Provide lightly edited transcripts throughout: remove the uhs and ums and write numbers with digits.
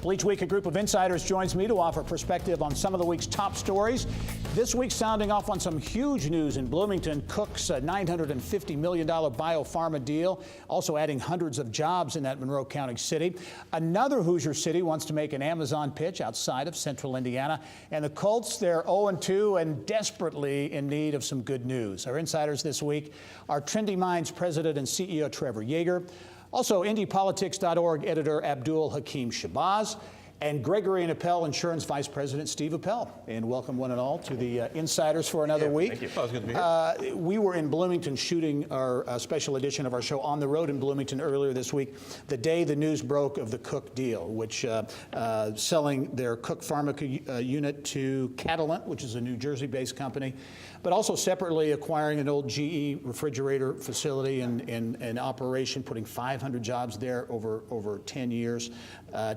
Well, each week a group of insiders joins me to offer perspective on some of the week's top stories. This week sounding off on some huge news in Bloomington. Cook's $950 million Biopharma deal, also adding hundreds of jobs in that Monroe County city. Another Hoosier city wants to make an Amazon pitch outside of central Indiana. And the Colts, they're 0-2 and desperately in need of some good news. Our insiders this week are Trendy Minds President and CEO Trevor Yeager, also IndyPolitics.org editor Abdul-Hakim and Gregory and Appel Insurance Vice President Steve Appel. And welcome one and all to the Insiders for another week. Thank you. Oh, it's good to be here. We were in Bloomington shooting our special edition of our show On the Road in Bloomington earlier this week, the day the news broke of the Cook deal, which selling their Cook Pharma unit to Catalent, which is a New Jersey-based company, but also separately acquiring an old GE refrigerator facility in operation, putting 500 jobs there over 10 years.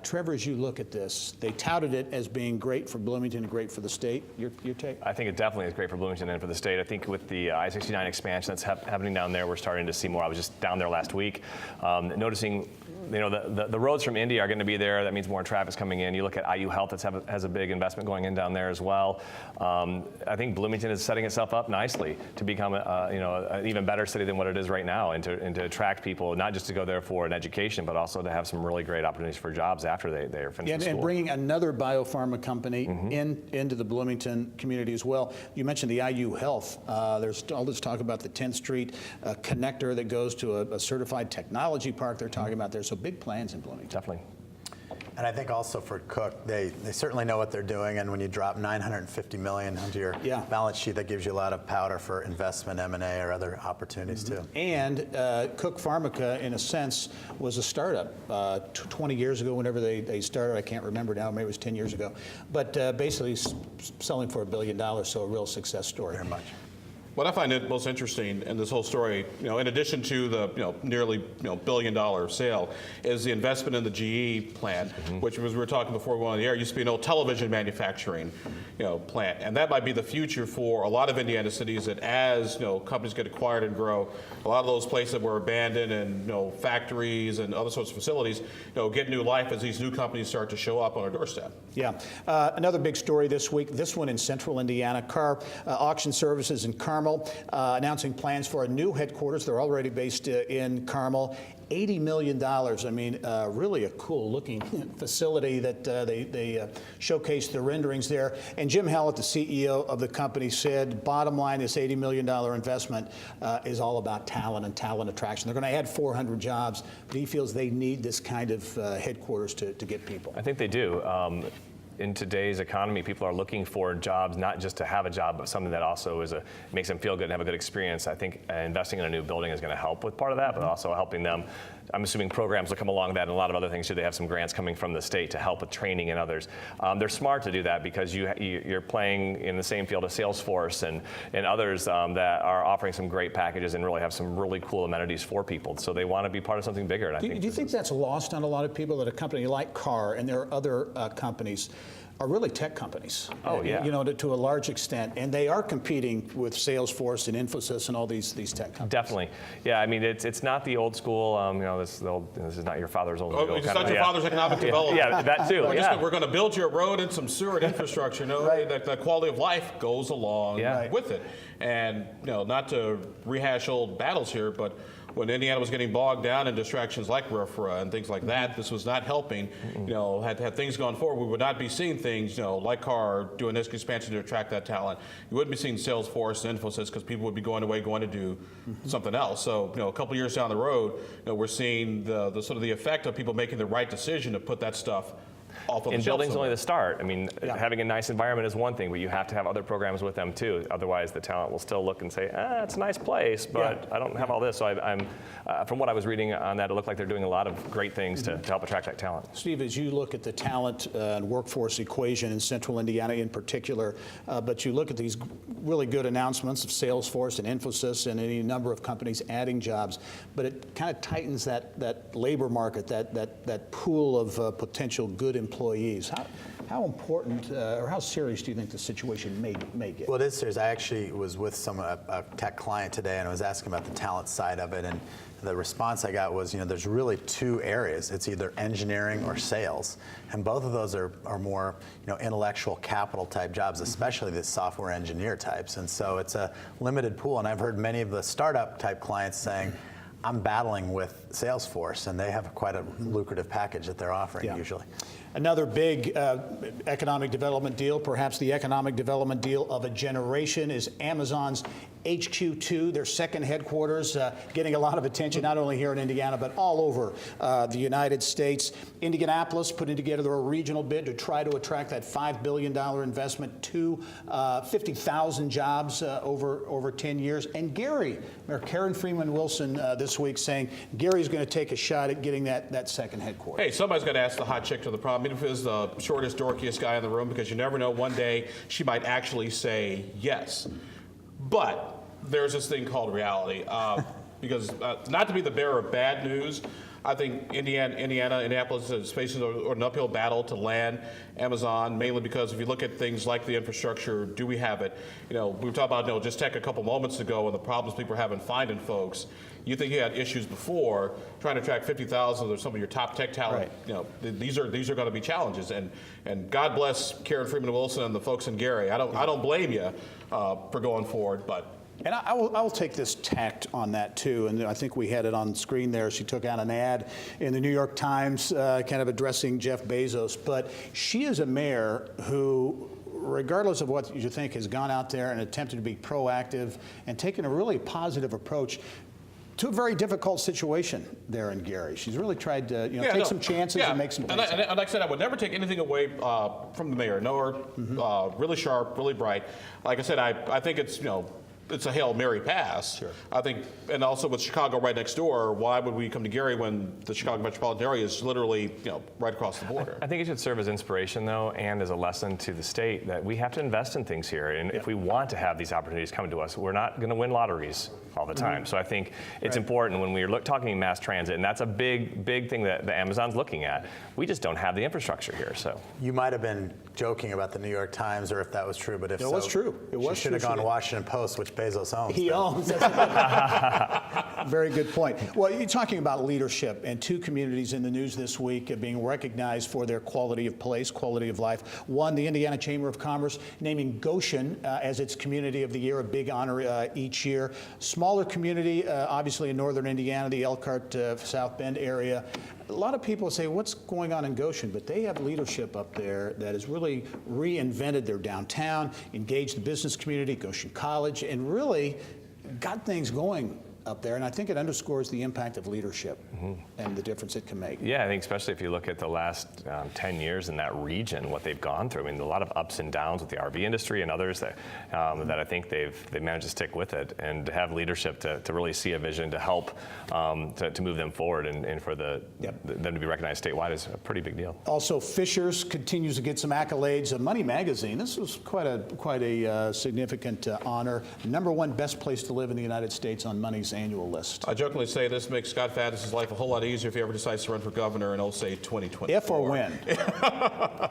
Trevor, as you look at this, they touted it as being great for Bloomington and great for the state. Your take? I think it definitely is great for Bloomington and for the state. I think with the I-69 expansion that's happening down there, we're starting to see more. I was just down there last week, noticing, the roads from Indy are going to be there. That means more traffic's coming in. You look at IU Health that has a big investment going in down there as well. I think Bloomington is setting itself up nicely to become an even better city than what it is right now, and to attract people, not just to go there for an education, but also to have some really great opportunities for jobs after they are finished school. And bringing another biopharma company into the Bloomington community as well. You mentioned the IU Health. There's all this talk about the 10th Street connector that goes to a certified technology park they're talking about there. So big plans in Bloomington. Definitely. And I think also for Cook, they certainly know what they're doing, and when you drop $950 million onto your balance sheet, that gives you a lot of powder for investment, M&A, or other opportunities too. And Cook Pharmica, in a sense, was a startup 20 years ago. Whenever they started, I can't remember now. Maybe it was 10 years ago. But basically, selling for $1 billion, so a real success story. Very much. What I find most interesting in this whole story, in addition to the nearly $1 billion sale, is the investment in the GE plant, which, as we were talking before we went on the air, used to be an old television manufacturing plant, and that might be the future for a lot of Indiana cities. That as companies get acquired and grow, a lot of those places that were abandoned and factories and other sorts of facilities get new life as these new companies start to show up on our doorstep. Yeah, another big story this week. This one in central Indiana, Car Auction Services in CARMEL. Announcing plans for a new headquarters. They're already based in CARMEL. $80 million. I mean, really a cool looking facility that they showcased the renderings there. And Jim Hallett, the CEO of the company, said, bottom line, this $80 million investment is all about talent and talent attraction. They're going to add 400 jobs, but he feels they need this kind of headquarters to get people. I think they do. In today's economy, people are looking for jobs, not just to have a job, but something that also makes them feel good and have a good experience. I think investing in a new building is going to help with part of that, but also helping them. I'm assuming programs will come along that and a lot of other things too. They have some grants coming from the state to help with training and others. They're smart to do that because you're playing in the same field as Salesforce and others that are offering some great packages and really have some really cool amenities for people. So they want to be part of something bigger. And do you think that's lost on a lot of people, that a company like Car and there are other companies are really tech companies? Oh, yeah. To a large extent, and they are competing with Salesforce and Infosys and all these tech companies. Definitely, yeah. I mean, it's not the old school. This is not your father's old school. It's not your father's economic development. Yeah, that too. We're going to build you a road and some sewer and infrastructure. That the quality of life goes along with it. And not to rehash old battles here, but when Indiana was getting bogged down in distractions like RFRA and things like that, this was not helping. Had things gone forward, we would not be seeing things, like Car doing this expansion to attract that talent. You wouldn't be seeing Salesforce and Infosys because people would be going away, going to do something else. So, a couple years down the road, we're seeing the sort of the effect of people making the right decision to put that stuff And building's only the start. I mean, having a nice environment is one thing, but you have to have other programs with them too. Otherwise, the talent will still look and say, it's a nice place, but I don't have all this. So I'm from what I was reading on that, it looked like they're doing a lot of great things to help attract that talent. Steve, as you look at the talent and workforce equation in central Indiana in particular, but you look at these really good announcements of Salesforce and Infosys and any number of companies adding jobs, but it kind of tightens that labor market, that pool of potential good employees. How important or how serious do you think the situation may get? Well, it is serious. I actually was with a tech client today, and I was asking about the talent side of it, and the response I got was, there's really two areas. It's either engineering or sales, and both of those are more, intellectual capital type jobs, especially the software engineer types. And so it's a limited pool, and I've heard many of the startup type clients saying, I'm battling with Salesforce, and they have quite a lucrative package that they're offering usually. Another big economic development deal, perhaps the economic development deal of a generation, is Amazon's HQ2, their second headquarters, getting a lot of attention, not only here in Indiana, but all over the United States. Indianapolis putting together a regional bid to try to attract that $5 billion investment to 50,000 jobs over 10 years. And Gary, Mayor Karen Freeman Wilson this week saying Gary's going to take a shot at getting that second headquarters. Hey, somebody's got to ask the hot chick to the prom, even if it's the shortest, dorkiest guy in the room, because you never know, one day she might actually say yes. But there's this thing called reality. Because not to be the bearer of bad news, I think Indianapolis is facing an uphill battle to land Amazon, mainly because if you look at things like the infrastructure, do we have it? We were talking about just tech a couple moments ago and the problems people are having finding folks. You think you had issues before trying to attract 50,000 of some of your top tech talent. Right. These are going to be challenges, and God bless Karen Freeman Wilson and the folks in Gary. I don't blame you for going forward, but. And I will take this tact on that too, and I think we had it on screen there. She took out an ad in the New York Times kind of addressing Jeff Bezos, but she is a mayor who, regardless of what you think, has gone out there and attempted to be proactive and taken a really positive approach to a very difficult situation there in Gary. She's really tried to take some chances and make some things. And like I said, I would never take anything away from the mayor. Know her, really sharp, really bright. Like I said, I think it's it's a Hail Mary pass. Sure. I think, and also with Chicago right next door, why would we come to Gary when the Chicago metropolitan area is literally, right across the border? I think it should serve as inspiration, though, and as a lesson to the state that we have to invest in things here. And if we want to have these opportunities come to us, we're not going to win lotteries all the time. So I think it's important when we're talking mass transit, and that's a big thing that the Amazon's looking at. We just don't have the infrastructure here. So you might have been joking about the New York Times, or if that was true, but if it was true. It was she should have gone to Washington Post, which Bezos owns. He owns. Very good point. Well, you're talking about leadership, and two communities in the news this week being recognized for their quality of place, quality of life. One, the Indiana Chamber of Commerce naming Goshen as its Community of the Year, a big honor each year. Smaller community, obviously in northern Indiana, the Elkhart, South Bend area. A lot of people say, what's going on in Goshen? But they have leadership up there that has really reinvented their downtown, engaged the business community, Goshen College, and really got things going up there. And I think it underscores the impact of leadership and the difference it can make. Yeah, I think especially if you look at the last 10 years in that region, what they've gone through. I mean, a lot of ups and downs with the RV industry and others that I think they've managed to stick with it and to have leadership to really see a vision to help to move them forward and for them to be recognized statewide is a pretty big deal. Also, Fishers continues to get some accolades. Money Magazine, this was quite a significant honor. #1 best place to live in the United States on Money's annual list. I jokingly say this makes Scott Faddis' life a whole lot easier if he ever decides to run for governor in, say, 2024. If or when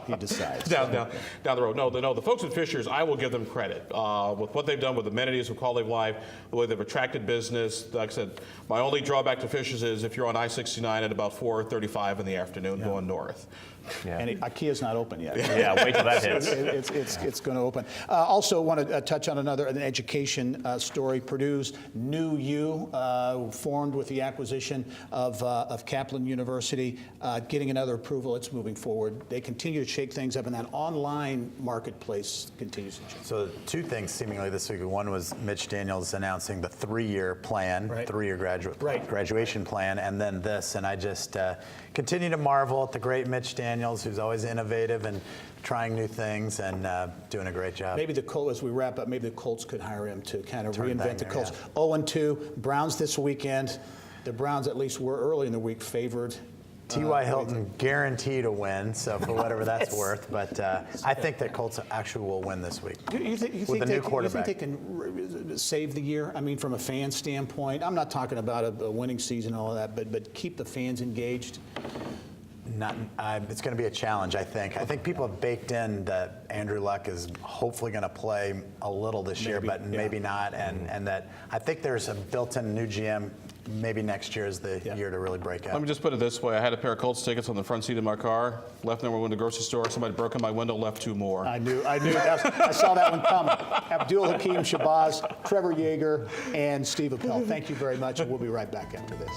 he decides. Down the road. No, the folks at Fishers, I will give them credit with what they've done with amenities, with quality of life, the way they've attracted business. Like I said, my only drawback to Fishers is if you're on I-69 at about 4:35 in the afternoon going north. Yeah. And IKEA's not open yet. Yeah, wait till that hits. It's going to open. Also want to touch on an education story. Purdue's NEWU, formed with the acquisition of Kaplan University, getting another approval. It's moving forward. They continue to shake things up, and that online marketplace continues to change. So two things seemingly this week. One was Mitch Daniels announcing the 3-year plan, 3-year graduation plan, and then this. And I just continue to marvel at the great Mitch Daniels, who's always innovative and trying new things and doing a great job. Maybe the Colts, as we wrap up, maybe the Colts could hire him to kind of reinvent the Colts. 0-2, Browns this weekend. The Browns, at least were early in the week, favored. T.Y. Hilton guaranteed to win, so for whatever that's worth. But I think that Colts actually will win this week with a new quarterback. You think they can save the year? I mean, from a fan standpoint, I'm not talking about a winning season and all of that, but keep the fans engaged. It's going to be a challenge, I think. I think people have baked in that Andrew Luck is hopefully going to play a little this year, but maybe not, and that I think there's a built-in new GM. Maybe next year is the year to really break out. Let me just put it this way. I had a pair of Colts tickets on the front seat of my car. Left them when we went to the grocery store. Somebody broke in my window, left 2 more. I knew. I saw that one coming. Abdul-Hakim Shabazz, Trevor Yeager, and Steve Appel. Thank you very much, and we'll be right back after this.